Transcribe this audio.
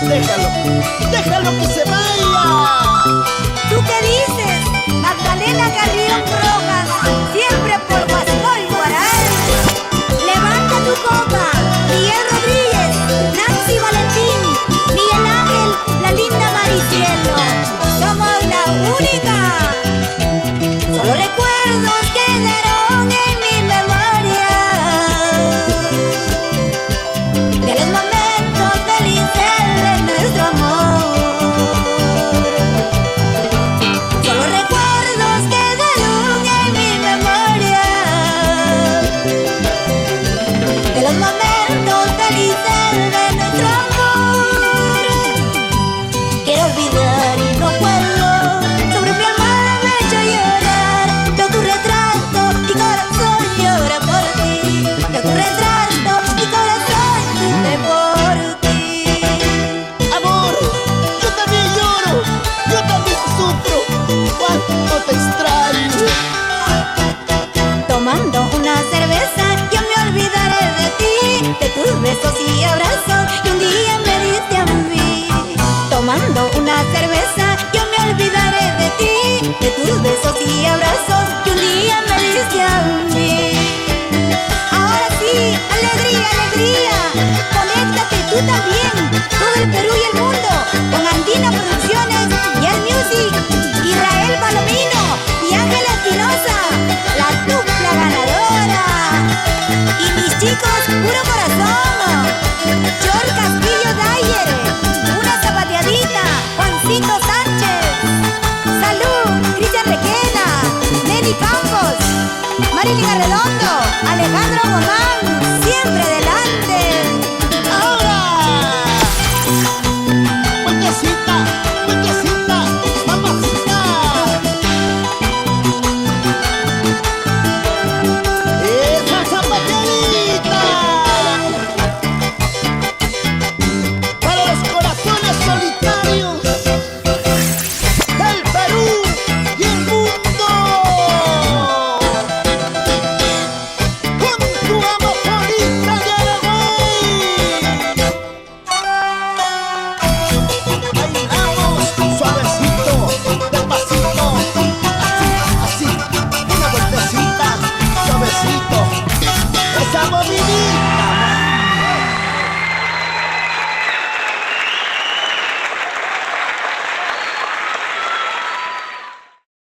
Déjalo, déjalo que se vaya. ¿Tú qué dices? Magdalena Carrión Rojas, siempre por Guascó y Guaral. Levanta tu copa, Miguel Rodríguez, Nancy Valentín, Miguel Ángel, la linda Maricielo. Somos la única. Solo recuerdos quedaron en mi memoria de los momentos felices de nuestro amor. Solo recuerdos quedaron en mi memoria de los momentos felices de nuestro amor. Quiero olvidar y no puedo. Sobre mi almohada me echo a llorar. Veo tu retrato, mi corazón llora por ti. Veo tu retrato, mi corazón sufre por ti. Amor, yo también lloro, yo también sufro. Cuánto te extraño. Tomando una cerveza, yo me olvidaré de ti, de tus besos y abrazos que un día me diste a mí. Tomando una cerveza, yo me olvidaré de ti, de tus besos y abrazos que un día me diste a mí. Ahora sí, alegría, alegría, conéctate tú también, todo el Perú y el mundo, con Andina Producciones y el Music, Israel Palomino y Ángel Espinosa, la dupla ganadora. Y mis chicos, puro corazón.